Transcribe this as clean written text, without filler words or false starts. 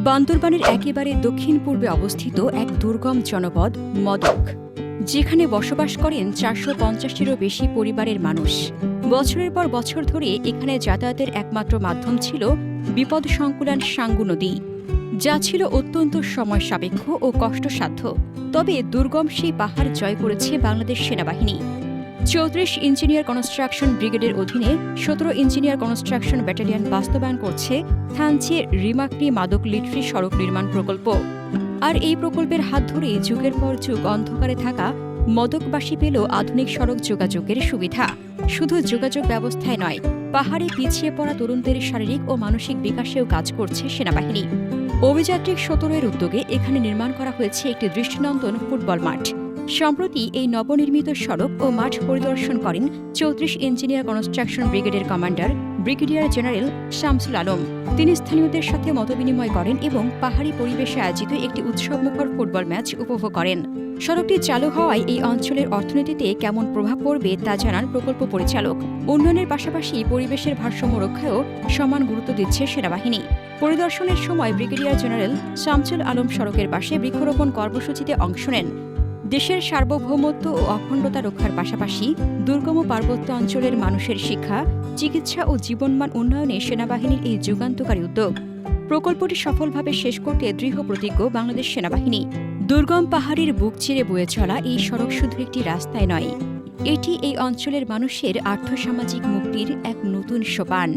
বান্দরবানের একেবারে দক্ষিণ পূর্বে অবস্থিত এক দুর্গম জনপদ মদক, যেখানে বসবাস করেন ৪৫০টিরও বেশি পরিবারের মানুষ। বছরের পর বছর ধরে এখানে যাতায়াতের একমাত্র মাধ্যম ছিল বিপদসংকুলান সাঙ্গু নদী, যা ছিল অত্যন্ত সময় সাপেক্ষ ও কষ্টসাধ্য। তবে দুর্গম সেই পাহাড় জয় করেছে বাংলাদেশ সেনাবাহিনী। ৩৪ ইঞ্জিনিয়ার কনস্ট্রাকশন ব্রিগেডের অধীনে ১৭ ইঞ্জিনিয়ার কনস্ট্রাকশন ব্যাটালিয়ন বাস্তবায়ন করছে থানচি রিমাকড়ি মাদক লিট্রি সড়ক নির্মাণ প্রকল্প। আর এই প্রকল্পের হাত ধরেই যুগের পর যুগ অন্ধকারে থাকা মদকবাসী পেল আধুনিক সড়ক যোগাযোগের সুবিধা। শুধু যোগাযোগ ব্যবস্থায় নয়, পাহাড়ে পিছিয়ে পড়া তরুণদের শারীরিক ও মানসিক বিকাশেও কাজ করছে সেনাবাহিনী। অভিযাত্রিক ১৭-এর উদ্যোগে এখানে নির্মাণ করা হয়েছে একটি দৃষ্টিনন্দন ফুটবল মাঠ। সম্প্রতি এই নবনির্মিত সড়ক ও মাঠ পরিদর্শন করেন ৩৪ ইঞ্জিনিয়ার কনস্ট্রাকশন ব্রিগেডের commander brigadier general Shamsul Alam. তিনি স্থানীয়দের সাথে মতবিনিময় করেন এবং পাহাড়ি পরিবেশে আয়োজিত একটি উৎসবমুখর ফুটবল ম্যাচ উপভোগ করেন। সড়কটি চালু হওয়ায় এই অঞ্চলের অর্থনীতিতে কেমন প্রভাব পড়বে তা জানান প্রকল্প পরিচালক। উন্নয়নের পাশাপাশি পরিবেশের ভারসাম্য রক্ষায়ও সমান গুরুত্ব দিচ্ছে সেনাবাহিনী। পরিদর্শনের সময় ব্রিগেডিয়ার জেনারেল শামসুল আলম সড়কের পাশে বৃক্ষরোপণ কর্মসূচিতে অংশ নেন। দেশের সার্বভৌমত্ব ও অখণ্ডতা রক্ষার পাশাপাশি দুর্গম পার্বত্য অঞ্চলের মানুষের শিক্ষা, চিকিৎসা ও জীবনমান উন্নয়নে সেনাবাহিনীর এই যুগান্তকারী উদ্যোগ। প্রকল্পটি সফলভাবে শেষ করতে দৃঢ় প্রতিজ্ঞ বাংলাদেশ সেনাবাহিনী। দুর্গম পাহাড়ের বুক চিরে বয়ে চলা এই সড়ক শুধু একটি রাস্তায় নয়, এটি এই অঞ্চলের মানুষের আর্থসামাজিক মুক্তির এক নতুন সোপান।